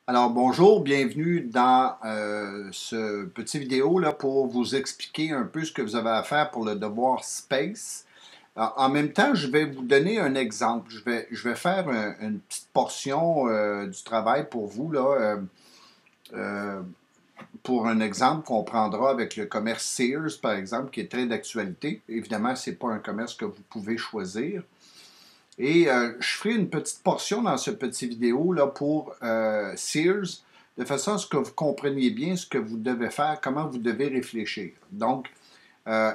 Alors bonjour, bienvenue dans ce petit vidéo là pour vous expliquer un peu ce que vous avez à faire pour le devoir Space. En même temps, je vais vous donner un exemple. Je vais faire une petite portion du travail pour vous là, euh, pour un exemple qu'on prendra avec le commerce Sears par exemple, qui est très d'actualité. Évidemment, ce n'est pas un commerce que vous pouvez choisir. Et je ferai une petite portion dans ce petit vidéo là pour Sears, de façon à ce que vous compreniez bien ce que vous devez faire, comment vous devez réfléchir. Donc,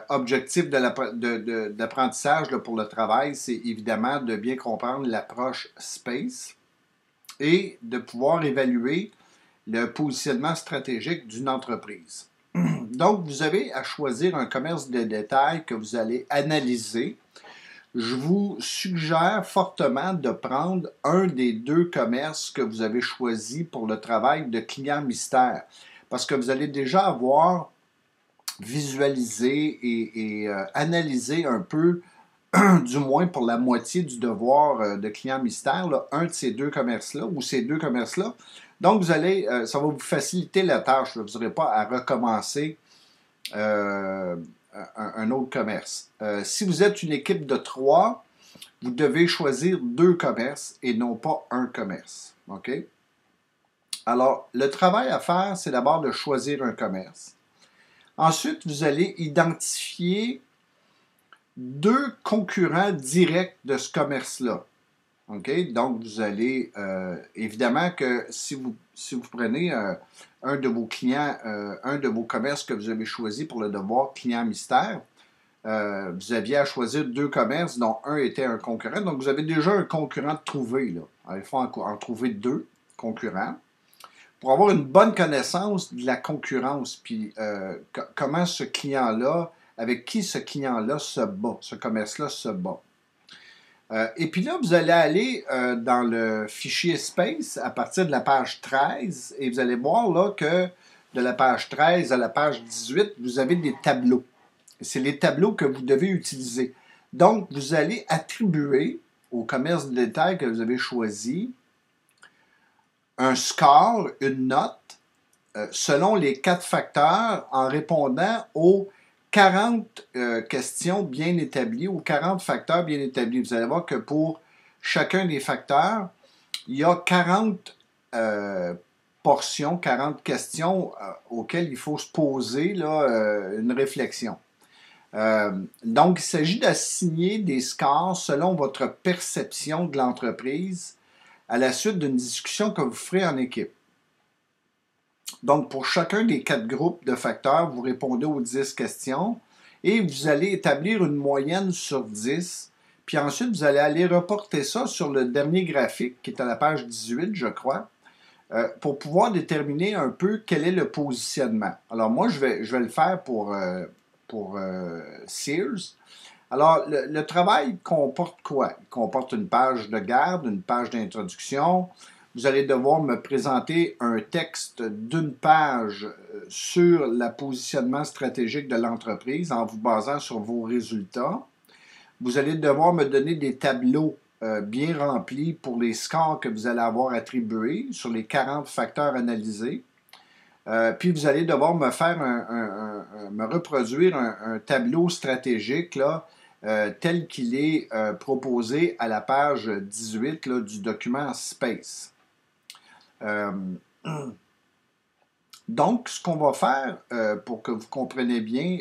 objectif d'apprentissage pour le travail, c'est évidemment de bien comprendre l'approche space et de pouvoir évaluer le positionnement stratégique d'une entreprise. Donc, vous avez à choisir un commerce de détail que vous allez analyser. Je vous suggère fortement de prendre un des deux commerces que vous avez choisi pour le travail de client mystère, parce que vous allez déjà avoir visualisé et analysé un peu, du moins pour la moitié du devoir de client mystère, là, un de ces deux commerces-là ou ces deux commerces-là. Donc, ça va vous faciliter la tâche. Là. Vous n'aurez pas à recommencer euh, un autre commerce. Si vous êtes une équipe de trois, vous devez choisir deux commerces et non pas un commerce. OK? Alors, le travail à faire, c'est d'abord de choisir un commerce. Ensuite, vous allez identifier deux concurrents directs de ce commerce-là. OK? Donc, vous allez, évidemment que si vous prenez un de vos clients, un de vos commerces que vous avez choisi pour le devoir client mystère, vous aviez à choisir deux commerces dont un était un concurrent. Donc, vous avez déjà un concurrent de trouver. Là. Alors, il faut en trouver deux concurrents pour avoir une bonne connaissance de la concurrence, puis comment ce client-là, avec qui ce client-là se bat, ce commerce-là se bat. Et puis là, vous allez aller dans le fichier Space à partir de la page 13 et vous allez voir là que de la page 13 à la page 18, vous avez des tableaux. C'est les tableaux que vous devez utiliser. Donc, vous allez attribuer au commerce de détail que vous avez choisi un score, une note, selon les quatre facteurs en répondant aux 40 questions bien établies ou 40 facteurs bien établis. Vous allez voir que pour chacun des facteurs, il y a 40 portions, 40 questions auxquelles il faut se poser là, une réflexion. Donc, il s'agit d'assigner des scores selon votre perception de l'entreprise à la suite d'une discussion que vous ferez en équipe. Donc, pour chacun des quatre groupes de facteurs, vous répondez aux 10 questions et vous allez établir une moyenne sur 10. Puis ensuite, vous allez aller reporter ça sur le dernier graphique qui est à la page 18, je crois, pour pouvoir déterminer un peu quel est le positionnement. Alors, moi, je vais le faire pour Sears. Alors, le travail comporte quoi? Il comporte une page de garde, une page d'introduction. Vous allez devoir me présenter un texte d'une page sur le positionnement stratégique de l'entreprise en vous basant sur vos résultats. Vous allez devoir me donner des tableaux bien remplis pour les scores que vous allez avoir attribués sur les 40 facteurs analysés. Puis vous allez devoir me faire me reproduire un tableau stratégique là, tel qu'il est proposé à la page 18 là, du document Space. Euh, donc, ce qu'on va faire pour que vous compreniez bien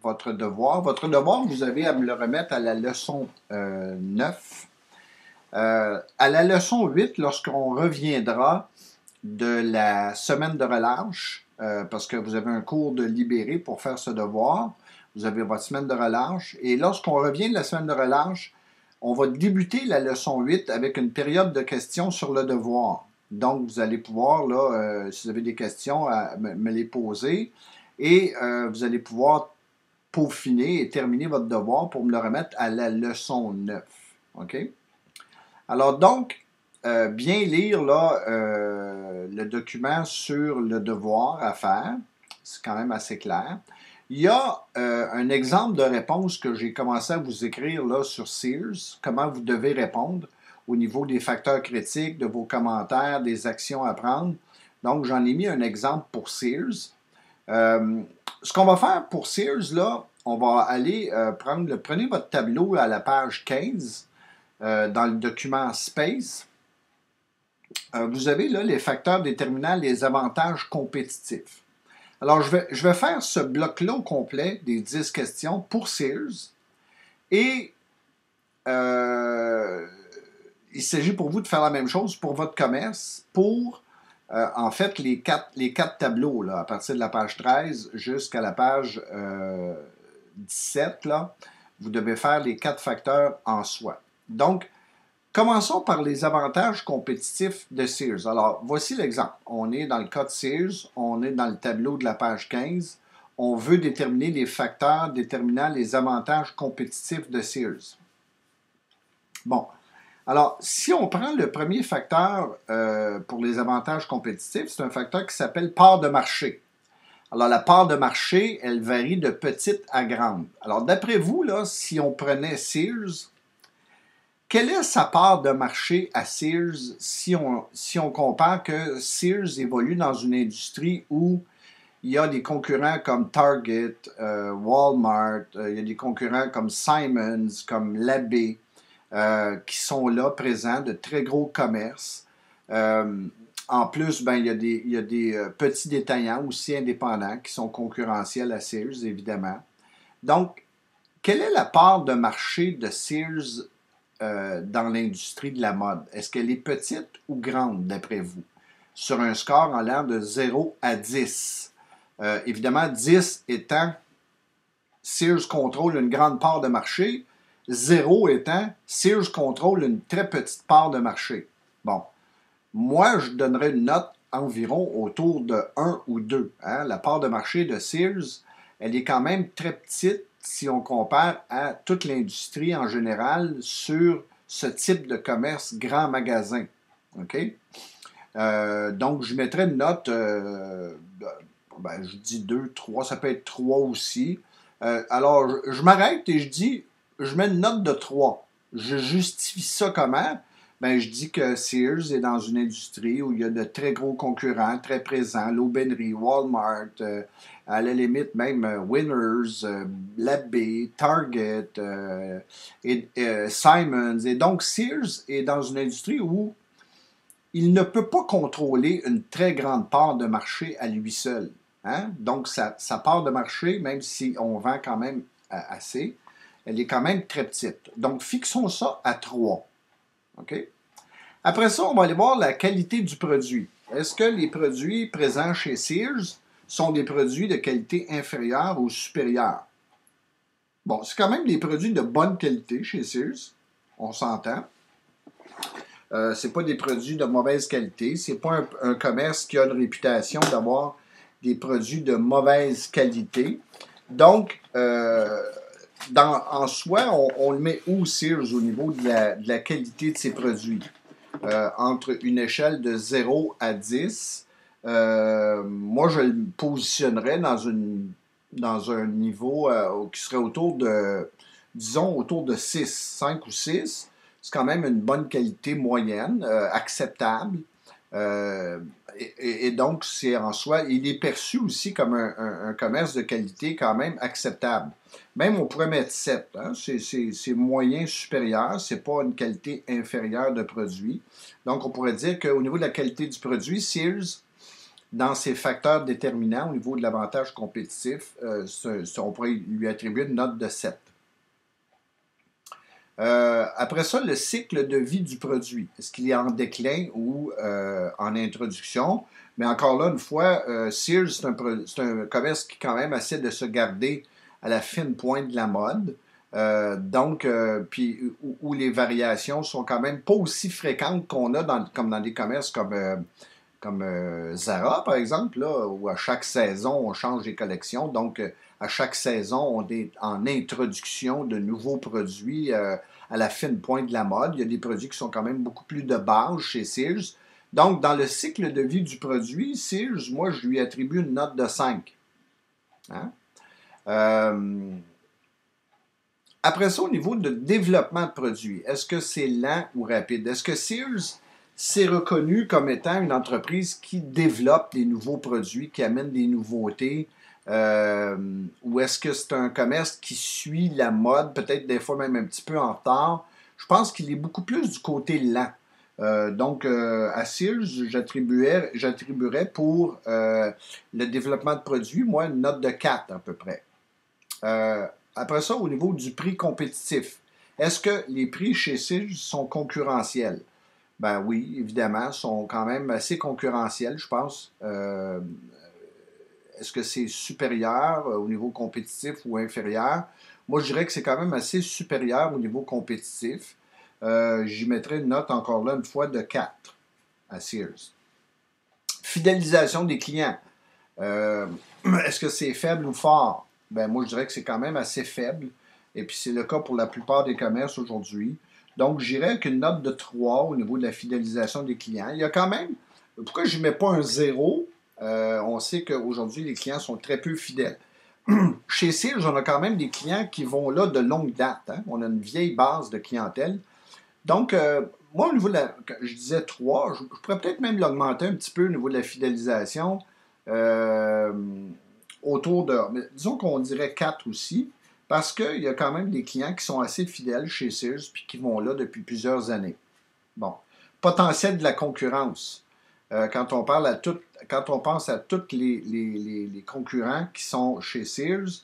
votre devoir, vous avez à me le remettre à la leçon 9. À la leçon 8, lorsqu'on reviendra de la semaine de relâche, parce que vous avez un cours de libéré pour faire ce devoir. Vous avez votre semaine de relâche. Et lorsqu'on revient de la semaine de relâche, on va débuter la leçon 8 avec une période de questions sur le devoir. Donc, vous allez pouvoir, là, si vous avez des questions, me les poser. Et vous allez pouvoir peaufiner et terminer votre devoir pour me le remettre à la leçon 9. OK? Alors donc, bien lire là, le document sur le devoir à faire. C'est quand même assez clair. Il y a un exemple de réponse que j'ai commencé à vous écrire là, sur Sears, comment vous devez répondre au niveau des facteurs critiques, de vos commentaires, des actions à prendre. Donc, j'en ai mis un exemple pour Sears. Ce qu'on va faire pour Sears, là, on va aller prenez votre tableau à la page 15 dans le document Space. Vous avez là les facteurs déterminant les avantages compétitifs. Alors, je vais faire ce bloc-là au complet des 10 questions pour Sears. Et il s'agit pour vous de faire la même chose pour votre commerce, pour en fait les quatre tableaux, là, à partir de la page 13 jusqu'à la page 17, là, vous devez faire les 4 facteurs en soi. Donc, commençons par les avantages compétitifs de Sears. Alors, voici l'exemple. On est dans le cas de Sears, on est dans le tableau de la page 15. On veut déterminer les facteurs déterminant les avantages compétitifs de Sears. Bon, alors, si on prend le premier facteur pour les avantages compétitifs, c'est un facteur qui s'appelle part de marché. Alors, la part de marché, elle varie de petite à grande. Alors, d'après vous, là, si on prenait Sears, quelle est sa part de marché à Sears si on compare que Sears évolue dans une industrie où il y a des concurrents comme Target, Walmart, il y a des concurrents comme Simons, comme Labé, qui sont là, présents, de très gros commerces. En plus, ben, il y a des petits détaillants aussi indépendants qui sont concurrentiels à Sears, évidemment. Donc, quelle est la part de marché de Sears dans l'industrie de la mode? Est-ce qu'elle est petite ou grande, d'après vous? Sur un score en l'air de 0 à 10. Évidemment, 10 étant Sears contrôle une grande part de marché, 0 étant Sears contrôle une très petite part de marché. Bon, moi, je donnerais une note environ autour de 1 ou 2. Hein? La part de marché de Sears, elle est quand même très petite si on compare à toute l'industrie en général sur ce type de commerce grand magasin. OK? Donc, je mettrais une note, je dis 2, 3, ça peut être 3 aussi. Alors, je m'arrête et je mets une note de 3. Je justifie ça comment? Ben, je dis que Sears est dans une industrie où il y a de très gros concurrents, très présents, l'aubainerie, Walmart, à la limite même Winners, Labé, Target, Simons. Et donc, Sears est dans une industrie où il ne peut pas contrôler une très grande part de marché à lui seul. Hein? Donc, sa part de marché, même si on vend quand même assez, elle est quand même très petite. Donc, fixons ça à 3. OK? Après ça, on va aller voir la qualité du produit. Est-ce que les produits présents chez Sears sont des produits de qualité inférieure ou supérieure? Bon, c'est quand même des produits de bonne qualité chez Sears. On s'entend. C'est pas des produits de mauvaise qualité. C'est pas un commerce qui a une réputation d'avoir des produits de mauvaise qualité. Donc, en soi, on le met où, Sears, au niveau de la qualité de ses produits? Entre une échelle de 0 à 10, moi, je le positionnerais dans un niveau qui serait autour de 6, 5 ou 6. C'est quand même une bonne qualité moyenne, acceptable. Et donc, c'est en soi, il est perçu aussi comme un commerce de qualité quand même acceptable. Même on pourrait mettre 7. Hein? C'est moyen supérieur, c'est pas une qualité inférieure de produit. Donc, on pourrait dire qu'au niveau de la qualité du produit, Sears, dans ses facteurs déterminants au niveau de l'avantage compétitif, on pourrait lui attribuer une note de 7. Après ça, le cycle de vie du produit. Est-ce qu'il est en déclin ou en introduction? Mais encore là, une fois, Sears, c'est un commerce qui quand même essaie de se garder à la fine pointe de la mode. Puis où les variations sont quand même pas aussi fréquentes qu'on a comme dans des commerces comme Zara, par exemple, là, où à chaque saison, on change les collections. Donc, à chaque saison, on est en introduction de nouveaux produits à la fine pointe de la mode. Il y a des produits qui sont quand même beaucoup plus de base chez Sears. Donc, dans le cycle de vie du produit, Sears, moi, je lui attribue une note de 5. Hein? Après ça, au niveau de développement de produits, est-ce que c'est lent ou rapide? Est-ce que Sears s'est reconnu comme étant une entreprise qui développe des nouveaux produits, qui amène des nouveautés? Ou est-ce que c'est un commerce qui suit la mode, peut-être des fois même un petit peu en retard? Je pense qu'il est beaucoup plus du côté lent. Donc, à Sears, j'attribuerais pour le développement de produits, moi, une note de 4 à peu près. Euh, Après ça, au niveau du prix compétitif, est-ce que les prix chez Sears sont concurrentiels? Ben oui, évidemment, sont quand même assez concurrentiels, je pense. Est-ce que c'est supérieur au niveau compétitif ou inférieur? Moi, je dirais que c'est quand même assez supérieur au niveau compétitif. J'y mettrais une note encore là, une fois, de 4 à Sears. Fidélisation des clients. Euh, Est-ce que c'est faible ou fort? Ben, moi, je dirais que c'est quand même assez faible. Et puis, c'est le cas pour la plupart des commerces aujourd'hui. Donc, j'irais avec une note de 3 au niveau de la fidélisation des clients. Il y a quand même. Pourquoi je ne mets pas un zéro? On sait qu'aujourd'hui, les clients sont très peu fidèles. Chez Sears, on a quand même des clients qui vont là de longue date. Hein? On a une vieille base de clientèle. Donc, moi, au niveau de la. Je disais 3, je pourrais peut-être même l'augmenter un petit peu au niveau de la fidélisation. Euh, Autour de. Mais disons qu'on dirait 4 aussi, parce qu'il y a quand même des clients qui sont assez fidèles chez Sears puis qui vont là depuis plusieurs années. Bon. Potentiel de la concurrence. Quand on pense à tous les concurrents qui sont chez Sears,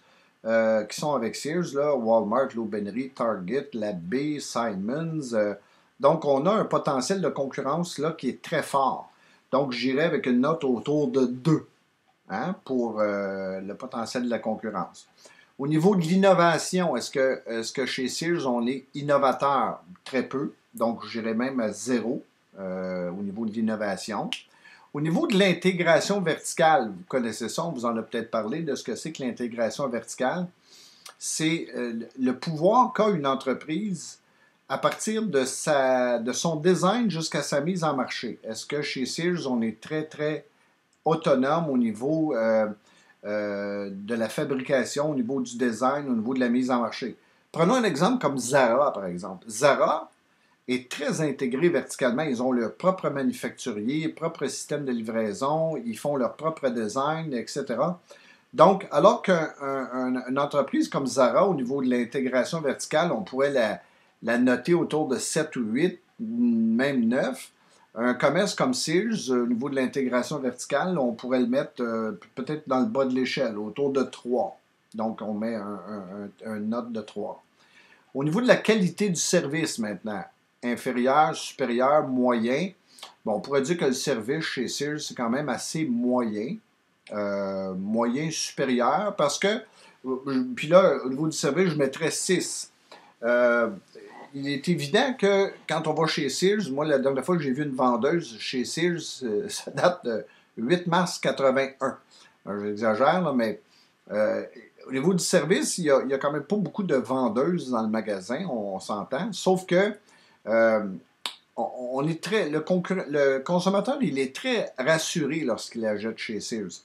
qui sont avec Sears, là, Walmart, l'Aubainerie, Target, la B, Simons. Donc, on a un potentiel de concurrence là, qui est très fort. Donc, j'irais avec une note autour de 2, hein, pour le potentiel de la concurrence. Au niveau de l'innovation, est-ce que chez Sears, on est innovateur? Très peu. Donc, j'irais même à 0 au niveau de l'innovation. Au niveau de l'intégration verticale, vous connaissez ça, on vous en a peut-être parlé de ce que c'est que l'intégration verticale. C'est le pouvoir qu'a une entreprise à partir de son design jusqu'à sa mise en marché. Est-ce que chez Sears, on est très, très autonome au niveau de la fabrication, au niveau du design, au niveau de la mise en marché? Prenons un exemple comme Zara, par exemple. Zara est très intégré verticalement. Ils ont leur propre manufacturier, propre système de livraison, ils font leur propre design, etc. Donc, alors qu'une entreprise comme Zara, au niveau de l'intégration verticale, on pourrait la noter autour de 7 ou 8, même 9. Un commerce comme Sears, au niveau de l'intégration verticale, on pourrait le mettre peut-être dans le bas de l'échelle, autour de 3. Donc, on met un note de 3. Au niveau de la qualité du service maintenant, inférieur, supérieur, moyen, bon, on pourrait dire que le service chez Sears, c'est quand même assez moyen, moyen supérieur, parce que, puis là, au niveau du service, je mettrais 6. Euh, il est évident que quand on va chez Sears, moi, la dernière fois que j'ai vu une vendeuse chez Sears, ça date de 8 mars 81. J'exagère, là, mais au niveau du service, il y a quand même pas beaucoup de vendeuses dans le magasin, on s'entend. Sauf que euh, on est le consommateur, il est très rassuré lorsqu'il achète chez Sears.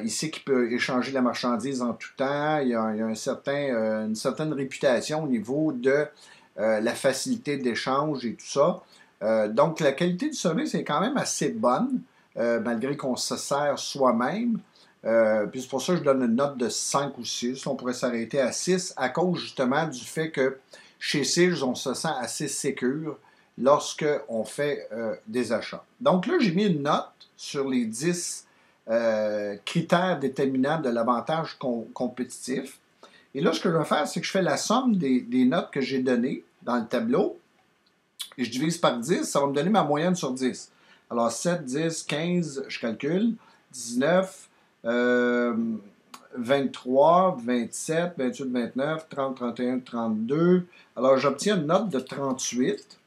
Il sait qu'il peut échanger la marchandise en tout temps. Il y a une certaine réputation au niveau de la facilité d'échange et tout ça. Donc, la qualité du service est quand même assez bonne, malgré qu'on se sert soi-même. Puis c'est pour ça que je donne une note de 5 ou 6. On pourrait s'arrêter à 6 à cause justement du fait que chez Sears, on se sent assez sécure lorsqu'on fait des achats. Donc là, j'ai mis une note sur les 10 critères déterminants de l'avantage compétitif. Et là, ce que je vais faire, c'est que je fais la somme des notes que j'ai données dans le tableau et je divise par 10, ça va me donner ma moyenne sur 10. Alors 7, 10, 15, je calcule, 19, 23, 27, 28, 29, 30, 31, 32. Alors j'obtiens une note de 38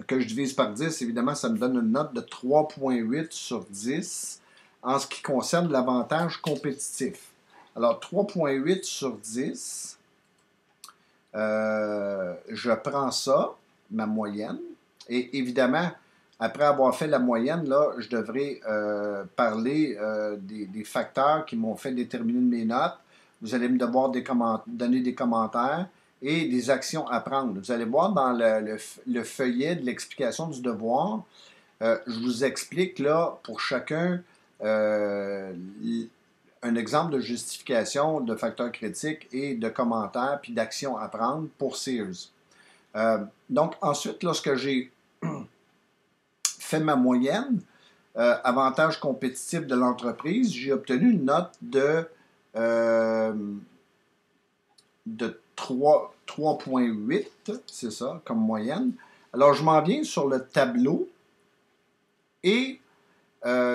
que je divise par 10. Évidemment, ça me donne une note de 3,8 sur 10 en ce qui concerne l'avantage compétitif. Alors 3,8 sur 10, je prends ça, ma moyenne, et évidemment, après avoir fait la moyenne, là, je devrais parler des facteurs qui m'ont fait déterminer mes notes. vous allez me devoir donner des commentaires et des actions à prendre. Vous allez voir dans le feuillet de l'explication du devoir, je vous explique là pour chacun un exemple de justification de facteurs critiques et de commentaires puis d'actions à prendre pour Sears. Donc ensuite, lorsque j'ai fait ma moyenne, avantage compétitif de l'entreprise, j'ai obtenu une note de 3,8, c'est ça, comme moyenne. Alors, je m'en viens sur le tableau et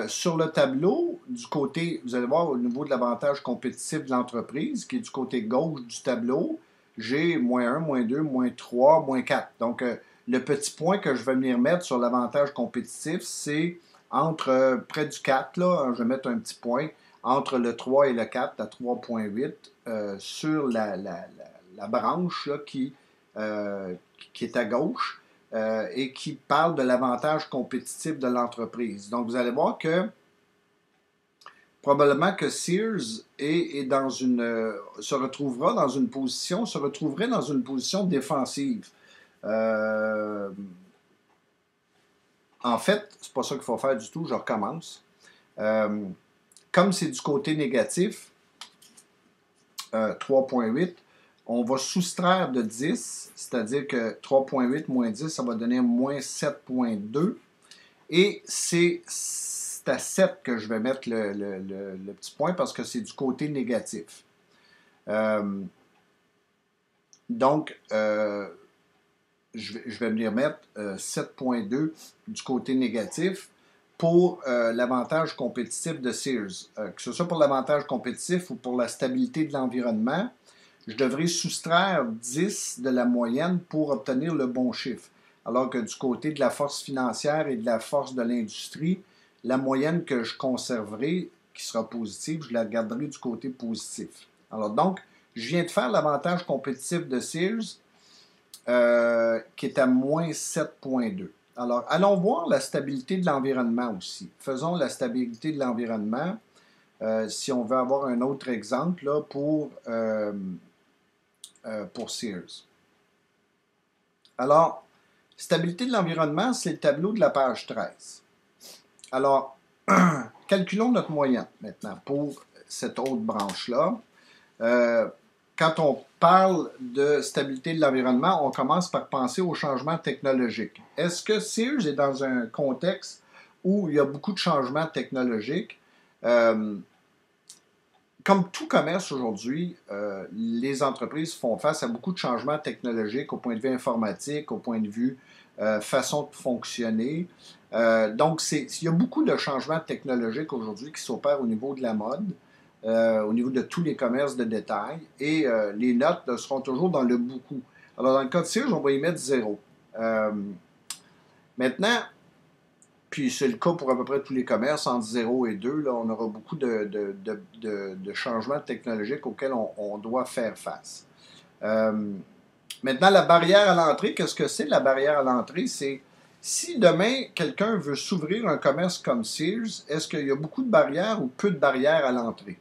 sur le tableau, du côté, vous allez voir au niveau de l'avantage compétitif de l'entreprise, qui est du côté gauche du tableau, j'ai -1, -2, -3, -4. Donc, le petit point que je vais venir mettre sur l'avantage compétitif, c'est entre près du 4, là, je vais mettre un petit point, entre le 3 et le 4, à 3,8, sur la branche là, qui est à gauche. Et qui parle de l'avantage compétitif de l'entreprise. Donc, vous allez voir que probablement que Sears se retrouverait dans une position défensive. En fait, c'est pas ça qu'il faut faire du tout, je recommence. Comme c'est du côté négatif, 3,8, on va soustraire de 10, c'est-à-dire que 3,8 moins 10, ça va donner moins 7,2. Et c'est à 7 que je vais mettre le petit point parce que c'est du côté négatif. Donc, je vais venir mettre 7,2 du côté négatif pour l'avantage compétitif de Sears. Que ce soit pour l'avantage compétitif ou pour la stabilité de l'environnement, je devrais soustraire 10 de la moyenne pour obtenir le bon chiffre. Alors que du côté de la force financière et de la force de l'industrie, la moyenne que je conserverai, qui sera positive, je la garderai du côté positif. Alors donc, je viens de faire l'avantage compétitif de Sears, qui est à moins 7,2. Alors, allons voir la stabilité de l'environnement aussi. Faisons la stabilité de l'environnement. Si on veut avoir un autre exemple là, pour Sears. Alors, stabilité de l'environnement, c'est le tableau de la page 13. Alors, calculons notre moyenne maintenant pour cette autre branche-là. Quand on parle de stabilité de l'environnement, on commence par penser au changement technologique. Est-ce que Sears est dans un contexte où il y a beaucoup de changements technologiques? Comme tout commerce aujourd'hui, les entreprises font face à beaucoup de changements technologiques au point de vue informatique, au point de vue façon de fonctionner. Donc, il y a beaucoup de changements technologiques aujourd'hui qui s'opèrent au niveau de la mode, au niveau de tous les commerces de détail, et les notes seront toujours dans le beaucoup. Alors, dans le cas de Sears, on va y mettre 0. Maintenant, puis c'est le cas pour à peu près tous les commerces, entre 0 et 2, là, on aura beaucoup de changements technologiques auxquels on doit faire face. Maintenant, la barrière à l'entrée, qu'est-ce que c'est la barrière à l'entrée? C'est si demain, quelqu'un veut s'ouvrir un commerce comme Sears, est-ce qu'il y a beaucoup de barrières ou peu de barrières à l'entrée?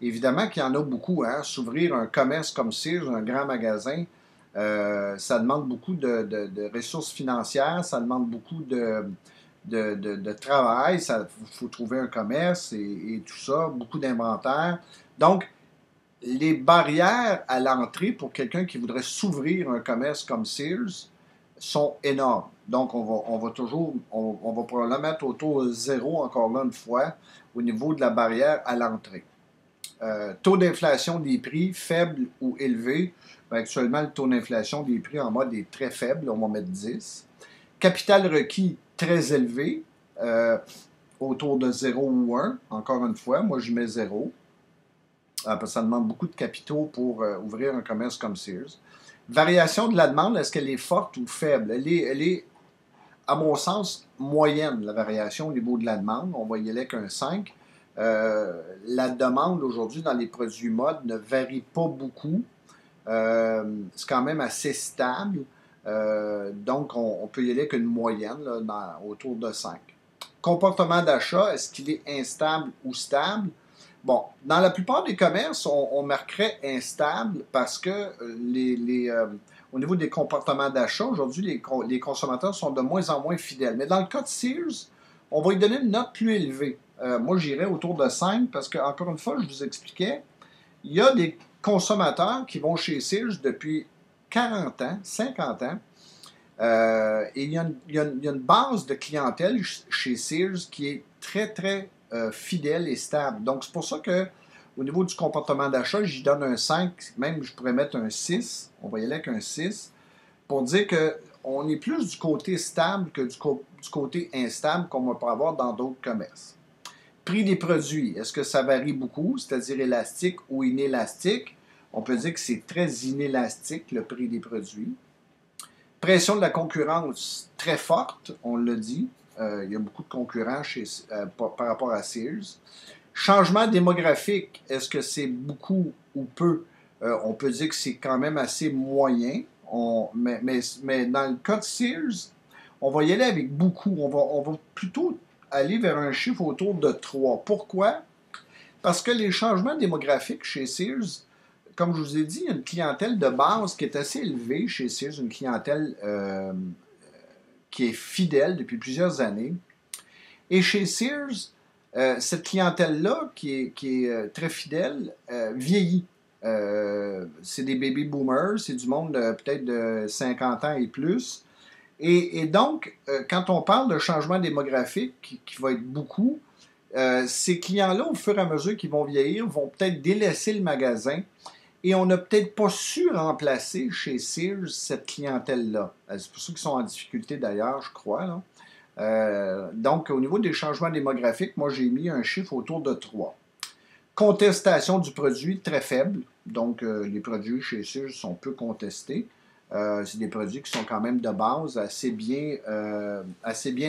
Évidemment qu'il y en a beaucoup. Hein? S'ouvrir un commerce comme Sears, un grand magasin, ça demande beaucoup de ressources financières, ça demande beaucoup de travail, il faut trouver un commerce et tout ça, beaucoup d'inventaire. Donc, les barrières à l'entrée pour quelqu'un qui voudrait s'ouvrir un commerce comme Sears sont énormes. Donc, on va probablement mettre autour de 0, encore là une fois, au niveau de la barrière à l'entrée. Taux d'inflation des prix faible ou élevé. Bien, actuellement, le taux d'inflation des prix en mode est très faible, on va mettre 10. Capital requis très élevé, autour de 0 ou 1, encore une fois, moi je mets 0. Parce que ça demande beaucoup de capitaux pour ouvrir un commerce comme Sears. Variation de la demande, est-ce qu'elle est forte ou faible? Elle est, à mon sens, moyenne, la variation au niveau de la demande. On va y aller avec un 5. La demande aujourd'hui dans les produits mode ne varie pas beaucoup. C'est quand même assez stable. Donc, on peut y aller avec une moyenne là, autour de 5. Comportement d'achat, est-ce qu'il est instable ou stable? Bon, dans la plupart des commerces, on marquerait instable parce que au niveau des comportements d'achat, aujourd'hui, les consommateurs sont de moins en moins fidèles. Mais dans le cas de Sears, on va lui donner une note plus élevée. Moi, j'irais autour de 5 parce que, encore une fois, je vous expliquais, il y a des consommateurs qui vont chez Sears depuis 40 ans, 50 ans, et il y a une base de clientèle chez Sears qui est très, très fidèle et stable. Donc, c'est pour ça que au niveau du comportement d'achat, j'y donne un 5, même je pourrais mettre un 6. On va y aller avec un 6 pour dire qu'on est plus du côté stable que du côté instable qu'on va pas avoir dans d'autres commerces. Prix des produits, est-ce que ça varie beaucoup, c'est-à-dire élastique ou inélastique? On peut dire que c'est très inélastique, le prix des produits. Pression de la concurrence très forte, on l'a dit. Il y a beaucoup de concurrents par rapport à Sears. Changement démographique, est-ce que c'est beaucoup ou peu? On peut dire que c'est quand même assez moyen. Mais dans le cas de Sears, on va y aller avec beaucoup. On va plutôt aller vers un chiffre autour de 3. Pourquoi? Parce que les changements démographiques chez Sears, comme je vous ai dit, il y a une clientèle de base qui est assez élevée chez Sears, une clientèle qui est fidèle depuis plusieurs années. Et chez Sears, cette clientèle-là, qui est très fidèle, vieillit. C'est des baby boomers, c'est du monde peut-être de 50 ans et plus. Et donc, quand on parle de changement démographique, qui va être beaucoup, ces clients-là, au fur et à mesure qu'ils vont vieillir, vont peut-être délaisser le magasin et on n'a peut-être pas su remplacer chez Sears cette clientèle-là. C'est pour ça qu'ils sont en difficulté d'ailleurs, je crois. Là. Donc, au niveau des changements démographiques, moi j'ai mis un chiffre autour de 3. Contestation du produit très faible. Donc, les produits chez Sears sont peu contestés. C'est des produits qui sont quand même de base assez bien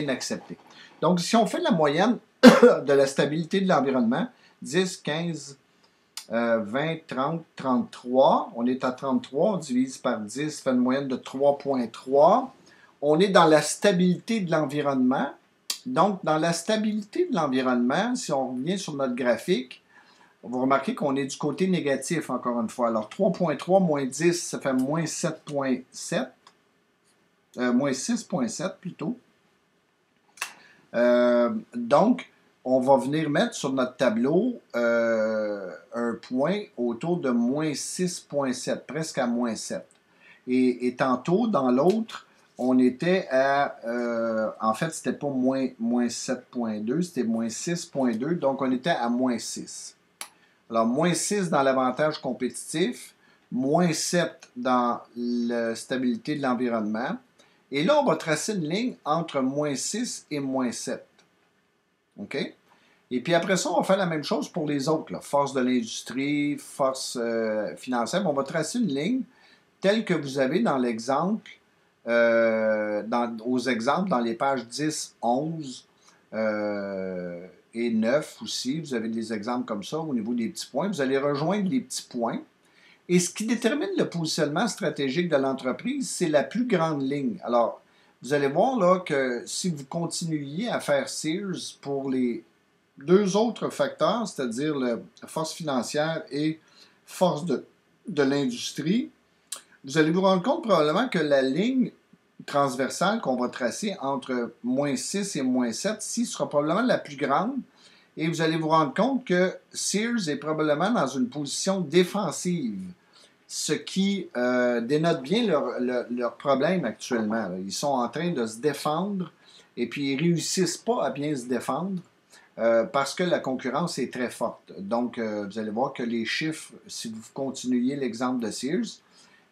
acceptés. Donc, si on fait la moyenne de la stabilité de l'environnement, 10, 15, 20, 30, 33. On est à 33, on divise par 10, ça fait une moyenne de 3,3. On est dans la stabilité de l'environnement. Donc, dans la stabilité de l'environnement, si on revient sur notre graphique, on va remarquer qu'on est du côté négatif, encore une fois. Alors, 3,3 moins 10, ça fait moins 7,7. Moins 6,7 plutôt. Donc, on va venir mettre sur notre tableau un point autour de moins 6,7, presque à moins 7. Et tantôt, dans l'autre, on était à... en fait, c'était pas moins 7,2, c'était moins 6,2, donc on était à moins 6. Alors, moins 6 dans l'avantage compétitif, moins 7 dans la stabilité de l'environnement. Et là, on va tracer une ligne entre moins 6 et moins 7. OK? Et puis après ça, on va faire la même chose pour les autres. Là. Force de l'industrie, force financière. On va tracer une ligne telle que vous avez dans l'exemple, aux exemples dans les pages 10, 11 et 9 aussi. Vous avez des exemples comme ça au niveau des petits points. Vous allez rejoindre les petits points. Et ce qui détermine le positionnement stratégique de l'entreprise, c'est la plus grande ligne. Alors, vous allez voir là que si vous continuiez à faire Sears pour les deux autres facteurs, c'est-à-dire la force financière et force de l'industrie, vous allez vous rendre compte probablement que la ligne transversale qu'on va tracer entre moins 6 et moins 7, ci sera probablement la plus grande. Et vous allez vous rendre compte que Sears est probablement dans une position défensive, ce qui dénote bien leur problème actuellement. Ils sont en train de se défendre et puis ils ne réussissent pas à bien se défendre parce que la concurrence est très forte. Donc, vous allez voir que les chiffres, si vous continuez l'exemple de Sears,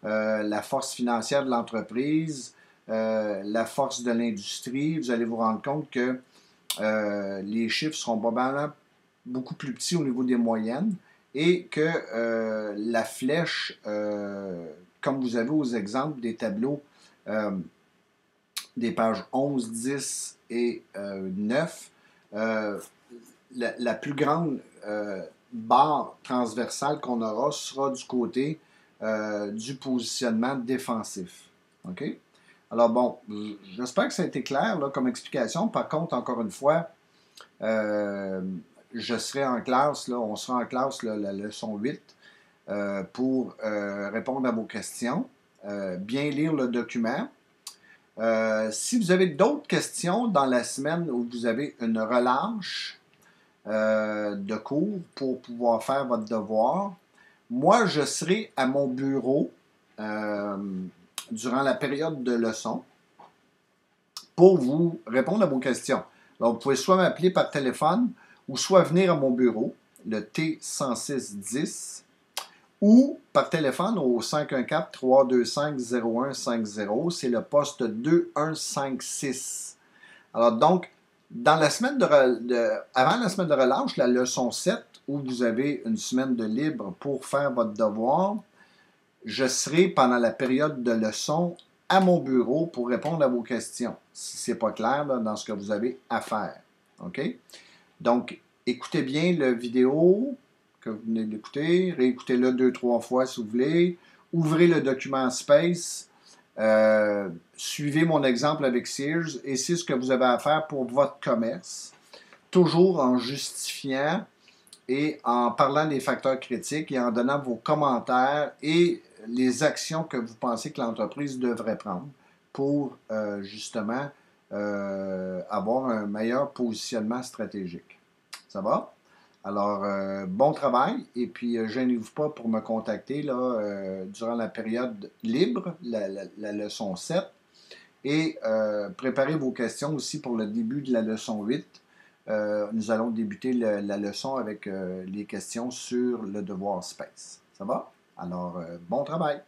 la force financière de l'entreprise, la force de l'industrie, vous allez vous rendre compte que les chiffres seront probablement beaucoup plus petits au niveau des moyennes et que la flèche, comme vous avez aux exemples des tableaux des pages 11, 10 et 9, la plus grande barre transversale qu'on aura sera du côté du positionnement défensif. OK? Alors bon, j'espère que ça a été clair là, comme explication. Par contre, encore une fois, je serai en classe, là, on sera en classe, là, la leçon 8, pour répondre à vos questions, bien lire le document. Si vous avez d'autres questions dans la semaine où vous avez une relâche de cours pour pouvoir faire votre devoir, moi, je serai à mon bureau durant la période de leçon pour vous répondre à vos questions. Alors, vous pouvez soit m'appeler par téléphone ou soit venir à mon bureau, le T10610, ou par téléphone au 514-325-0150. C'est le poste 2156. Alors, donc, dans la semaine avant la semaine de relâche, la leçon 7, où vous avez une semaine de libre pour faire votre devoir, je serai pendant la période de leçon à mon bureau pour répondre à vos questions, si ce n'est pas clair là, dans ce que vous avez à faire. OK? Donc, écoutez bien la vidéo que vous venez d'écouter, réécoutez-le 2-3 fois si vous voulez, ouvrez le document Space, suivez mon exemple avec Sears et c'est ce que vous avez à faire pour votre commerce, toujours en justifiant et en parlant des facteurs critiques et en donnant vos commentaires et les actions que vous pensez que l'entreprise devrait prendre pour justement avoir un meilleur positionnement stratégique. Ça va? Alors, bon travail et puis gênez-vous pas pour me contacter là, durant la période libre, la leçon 7, et préparez vos questions aussi pour le début de la leçon 8. Nous allons débuter la leçon avec les questions sur le devoir space. Ça va? Alors, bon travail!